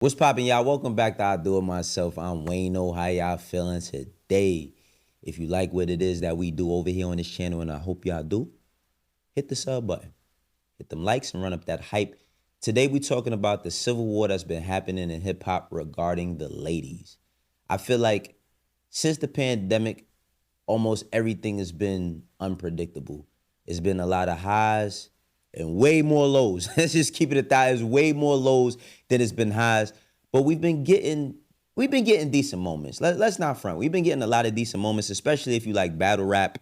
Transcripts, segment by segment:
What's poppin', y'all? Welcome back to I Do It Myself. I'm Wayno. How y'all feeling today? If you like what it is that we do over here on this channel, and I hope y'all do, hit the sub button. Hit them likes and run up that hype. Today we talking about the civil war that's been happening in hip-hop regarding the ladies. I feel like since the pandemic, almost everything has been unpredictable. It's been a lot of highs and way more lows. Let's just keep it at that. It's way more lows than it's been highs. But we've been getting decent moments. Let's not front. We've been getting a lot of decent moments, especially if you like battle rap,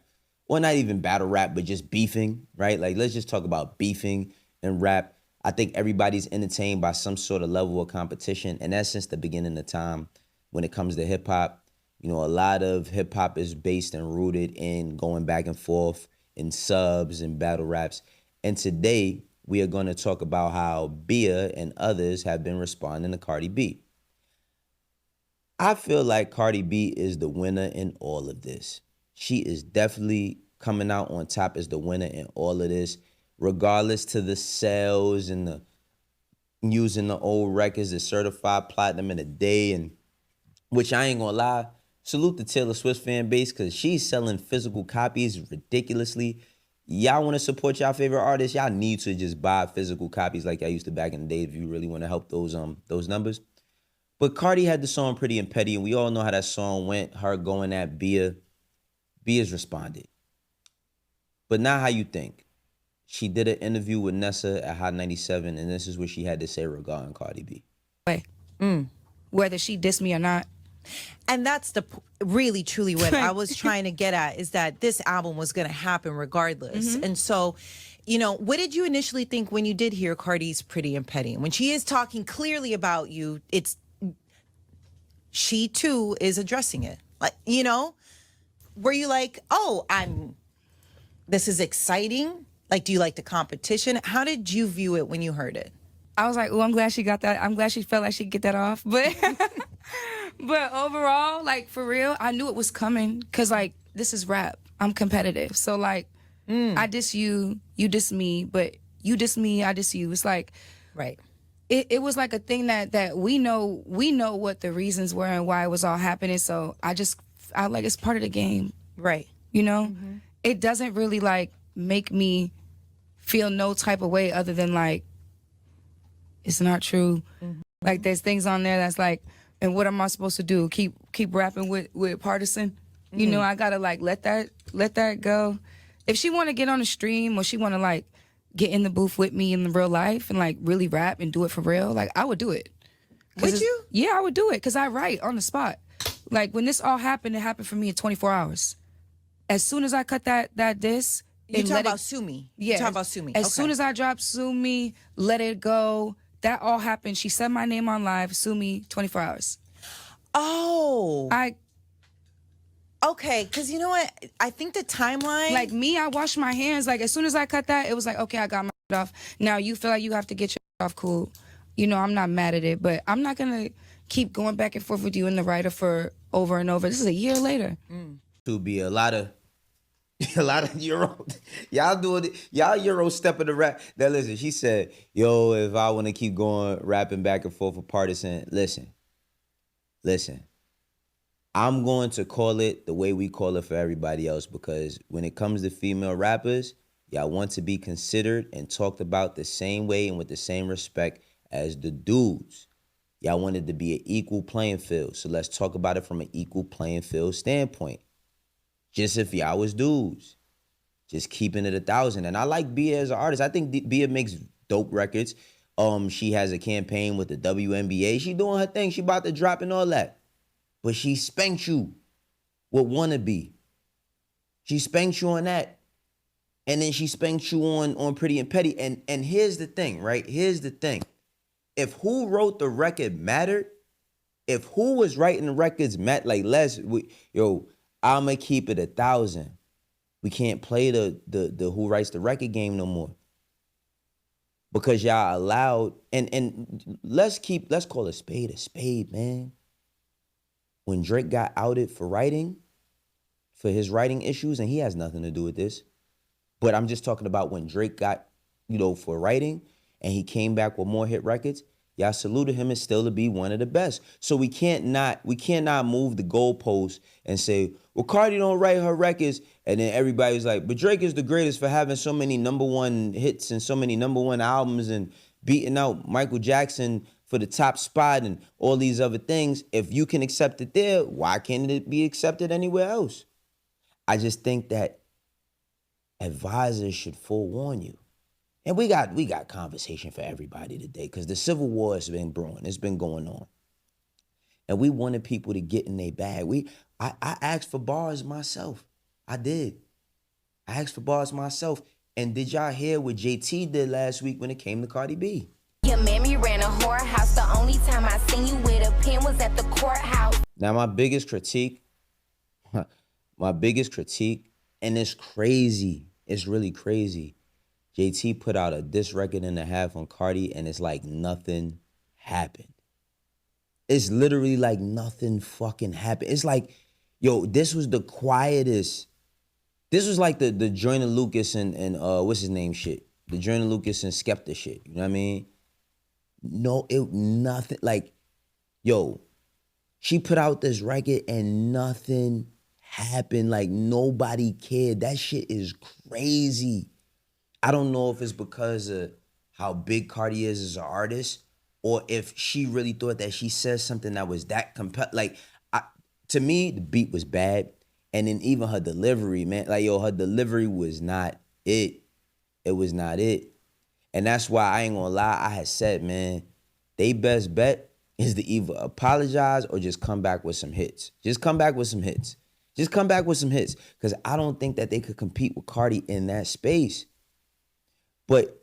or not even battle rap, but just beefing, right? Like, let's just talk about beefing and rap. I think everybody's entertained by some sort of level of competition, and that's since the beginning of time when it comes to hip hop. You know, a lot of hip hop is based and rooted in going back and forth in subs and battle raps. And today we are going to talk about how Bia and others have been responding to Cardi B. I feel like Cardi B is the winner in all of this. She is definitely coming out on top as the winner in all of this, regardless to the sales and the using the old records, the certified platinum in a day, and which I ain't gonna lie, salute the Taylor Swift fan base because she's selling physical copies ridiculously. Y'all want to support y'all favorite artists, y'all need to just buy physical copies like y'all used to back in the day if you really want to help those numbers. But Cardi had the song Pretty and Petty, and we all know how that song went, her going at Bia. Bia's responded. But not how you think. She did an interview with Nessa at Hot 97, and this is what she had to say regarding Cardi B. Whether she dissed me or not. And that's really, truly what I was trying to get at, is that this album was going to happen regardless. And so, you know, what did you initially think when you did hear Cardi's Pretty and Petty? When she is talking clearly about you, she too is addressing it. Like, you know, were you like, oh, this is exciting? Like, do you like the competition? How did you view it when you heard it? I was like, oh, I'm glad she got that. I'm glad she felt like she could get that off. But but overall, like, for real, I knew it was coming because, like, this is rap. I'm competitive. So, like, I diss you, you diss me, but you diss me, I diss you. It's like, Right. it was like a thing that we know what the reasons were and why it was all happening. So I like, it's part of the game. Right. You know? It doesn't really, like, make me feel no type of way other than, like, it's not true. Like, there's things on there that's like, and what am I supposed to do? Keep rapping with Partisan? You know, I gotta, like, let that go. If she wanna get on the stream or she wanna, like, get in the booth with me in the real life and, like, really rap and do it for real, like, I would do it. Would you? Yeah, I would do it because I write on the spot. Like, when this all happened, it happened for me in 24 hours. As soon as I cut that disc, You talk about Sue Me. yeah. You talk about Sue Me. As soon as I dropped Sue Me, Let It Go, that all happened. She said my name on live, Sue Me, 24 hours. Oh. Okay, because you know what? I think the timeline... Like me, I washed my hands. Like, as soon as I cut that, it was like, okay, I got my off. Now you feel like you have to get your off, cool. You know, I'm not mad at it, but I'm not going to keep going back and forth with you and the writer for over and over. This is a year later. To be a lot of Euro. Y'all doing it. Y'all Euro stepping the rap. Now listen, she said, yo, if I want to keep going rapping back and forth with Partisan, listen. I'm going to call it the way we call it for everybody else, because when it comes to female rappers, y'all want to be considered and talked about the same way and with the same respect as the dudes. Y'all wanted to be an equal playing field. So let's talk about it from an equal playing field standpoint. Just if y'all was dudes, just keeping it 1,000. And I like Bia as an artist. I think Bia makes dope records. She has a campaign with the WNBA. She doing her thing. She about to drop and all that. But she spanked you with Wannabe. She spanked you on that. And then she spanked you on Pretty and Petty. And here's the thing, right? Here's the thing. If who wrote the record mattered, if who was writing the records like I'ma keep it 1,000. We can't play the who writes the record game no more. Because y'all allowed, and let's call a spade, man. When Drake got outed for his writing issues, and he has nothing to do with this, but I'm just talking about when Drake got, for writing, and he came back with more hit records, y'all saluted him as still to be one of the best. So we cannot move the goalposts and say, well, Cardi don't write her records, and then everybody's like, but Drake is the greatest for having so many #1 hits and so many #1 albums and beating out Michael Jackson for the top spot and all these other things. If you can accept it there, why can't it be accepted anywhere else? I just think that advisors should forewarn you. And we got conversation for everybody today because the Civil War has been brewing. It's been going on. And we wanted people to get in their bag. I asked for bars myself. I did. I asked for bars myself. And did y'all hear what JT did last week when it came to Cardi B? Your mammy ran a whorehouse. The only time I seen you with a pen was at the courthouse. Now, my biggest critique, and it's crazy. It's really crazy. JT put out a diss record and a half on Cardi, and it's like nothing happened. It's literally like nothing fucking happened. It's like, yo, this was the quietest. This was like the Joyner Lucas and what's his name shit. The Joyner Lucas and Skepta shit. You know what I mean? No, nothing. Like, yo, she put out this record and nothing happened. Like, nobody cared. That shit is crazy. I don't know if it's because of how big Cardi is as an artist, or if she really thought that she said something that was that like, to me, the beat was bad. And then even her delivery, man, like, yo, her delivery was not it. It was not it. And that's why I ain't gonna lie, I had said, man, they best bet is to either apologize or just come back with some hits. Just come back with some hits. Just come back with some hits. Because I don't think that they could compete with Cardi in that space. But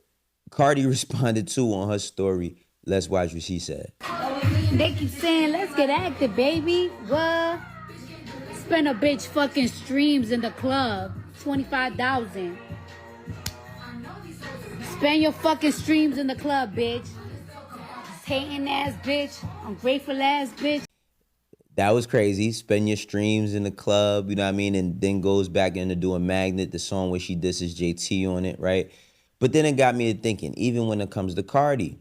Cardi responded too on her story. Let's watch what she said. They keep saying, let's get active, baby. What? Spend a bitch fucking streams in the club. 25,000. Spend your fucking streams in the club, bitch. Hating ass bitch. Ungrateful ass bitch. That was crazy. Spend your streams in the club, you know what I mean? And then goes back into doing Magnet, the song where she disses JT on it, right? But then it got me to thinking, even when it comes to Cardi.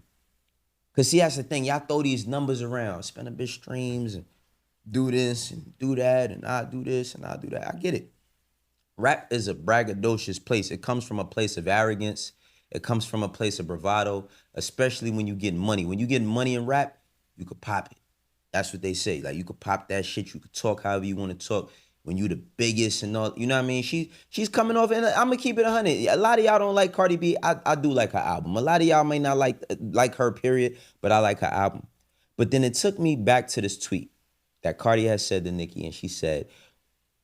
Because see, that's the thing. Y'all throw these numbers around. Spend a bitch streams and do this and do that and I do this and I do that. I get it. Rap is a braggadocious place. It comes from a place of arrogance. It comes from a place of bravado, especially when you get money. When you get money in rap, you could pop it. That's what they say. Like, you could pop that shit. You could talk however you want to talk. When you the biggest and all, you know what I mean? She's coming off, and I'm gonna keep it 100. A lot of y'all don't like Cardi B. I do like her album. A lot of y'all may not like her, period, but I like her album. But then it took me back to this tweet that Cardi has said to Nicki, and she said,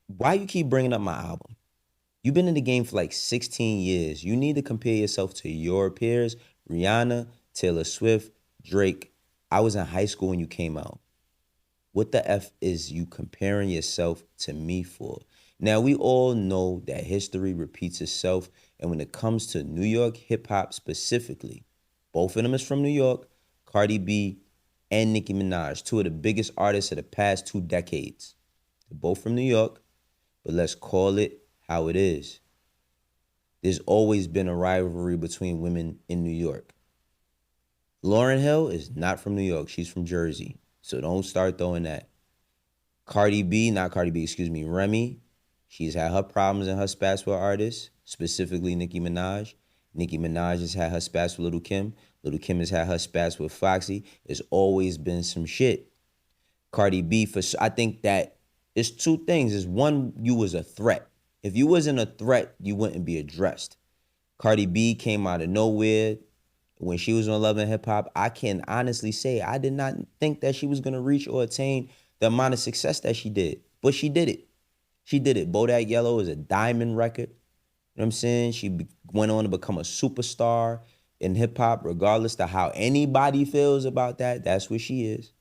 why you keep bringing up my album? You've been in the game for like 16 years. You need to compare yourself to your peers, Rihanna, Taylor Swift, Drake. I was in high school when you came out. What the F is you comparing yourself to me for? Now, we all know that history repeats itself. And when it comes to New York hip hop specifically, both of them is from New York, Cardi B and Nicki Minaj, two of the biggest artists of the past 2 decades. They're both from New York, but let's call it how it is. There's always been a rivalry between women in New York. Lauryn Hill is not from New York. She's from Jersey. So don't start throwing that. Remy, she's had her problems in her spats with artists, specifically Nicki Minaj. Nicki Minaj has had her spats with Lil' Kim. Lil' Kim has had her spats with Foxy. There's always been some shit. Cardi B, I think that it's 2 things. It's one, you was a threat. If you wasn't a threat, you wouldn't be addressed. Cardi B came out of nowhere. When she was on Love and Hip Hop, I can honestly say I did not think that she was going to reach or attain the amount of success that she did. But she did it. She did it. Bodak Yellow is a diamond record. You know what I'm saying? She went on to become a superstar in hip hop, regardless of how anybody feels about that. That's what she is.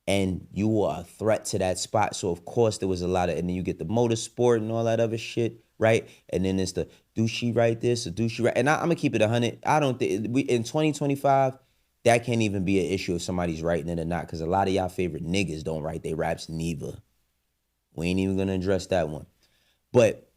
And you were a threat to that spot. So, of course, there was a lot of, and then you get the motorsport and all that other shit, right? And then it's the, do she write this or do she write? And I'm going to keep it 100. I don't think, in 2025, that can't even be an issue if somebody's writing it or not, because a lot of y'all favorite niggas don't write their raps neither. We ain't even going to address that one. But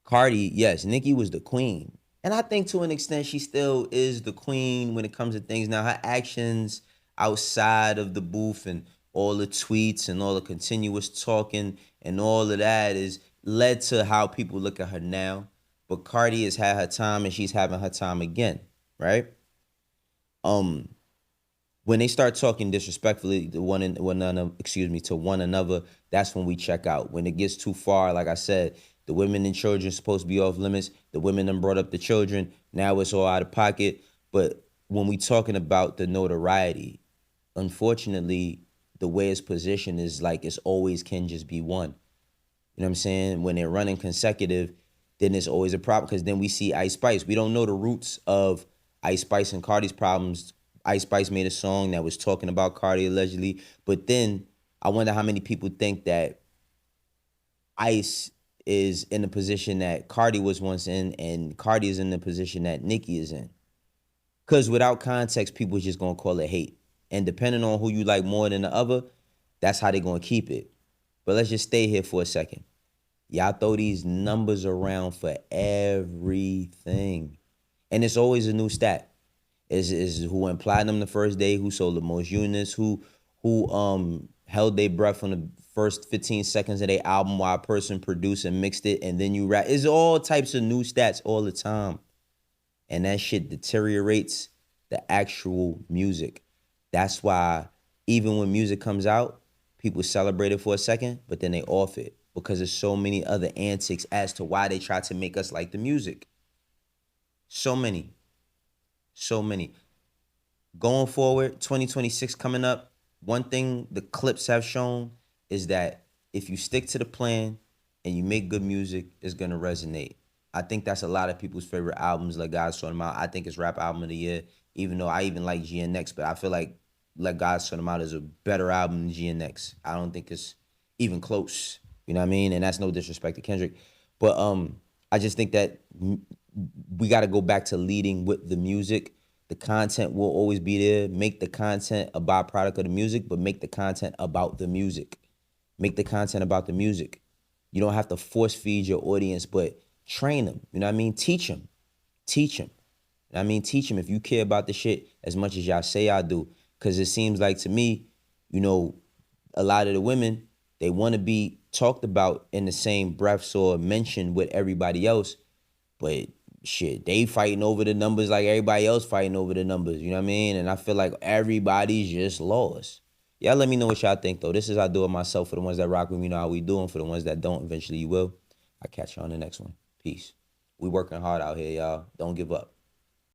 Cardi, yes, Nicki was the queen. And I think to an extent she still is the queen when it comes to things. Now her actions outside of the booth and all the tweets and all the continuous talking and all of that is led to how people look at her now. But Cardi has had her time and she's having her time again, right? When they start talking disrespectfully to one another, that's when we check out. When it gets too far, like I said, the women and children are supposed to be off limits. The women done brought up the children. Now it's all out of pocket. But when we talking about the notoriety, unfortunately, the way it's positioned is like it's always can just be one. You know what I'm saying? When they're running consecutive, then it's always a problem because then we see Ice Spice. We don't know the roots of Ice Spice and Cardi's problems. Ice Spice made a song that was talking about Cardi allegedly. But then I wonder how many people think that Ice is in the position that Cardi was once in and Cardi is in the position that Nicki is in. Because without context, people just going to call it hate. And depending on who you like more than the other, that's how they're going to keep it. But let's just stay here for a second. Y'all throw these numbers around for everything. And it's always a new stat. Is who went platinum the first day, who sold the most units, who held their breath on the first 15 seconds of their album while a person produced and mixed it, and then you rap. It's all types of new stats all the time. And that shit deteriorates the actual music. That's why even when music comes out, people celebrate it for a second, but then they off it because there's so many other antics as to why they try to make us like the music. So many. Going forward, 2026 coming up, one thing the clips have shown is that if you stick to the plan and you make good music, it's going to resonate. I think that's a lot of people's favorite albums, like God's Sort 'Em Out. I think it's Rap Album of the Year, even though I even like GNX, but I feel like Let God Sort 'Em Out is a better album than GNX. I don't think it's even close. You know what I mean? And that's no disrespect to Kendrick. But I just think that we got to go back to leading with the music. The content will always be there. Make the content a byproduct of the music, but make the content about the music. Make the content about the music. You don't have to force feed your audience, but train them. You know what I mean? Teach them. Teach them. You know what I mean? Teach them if you care about the shit as much as y'all say y'all do. Because it seems like to me, you know, a lot of the women, they want to be talked about in the same breaths or mentioned with everybody else. But shit, they fighting over the numbers like everybody else fighting over the numbers. You know what I mean? And I feel like everybody's just lost. Y'all let me know what y'all think, though. This is I Do It Myself. For the ones that rock with me, know how we doing. For the ones that don't, eventually you will. I'll catch you on the next one. Peace. We working hard out here, y'all. Don't give up.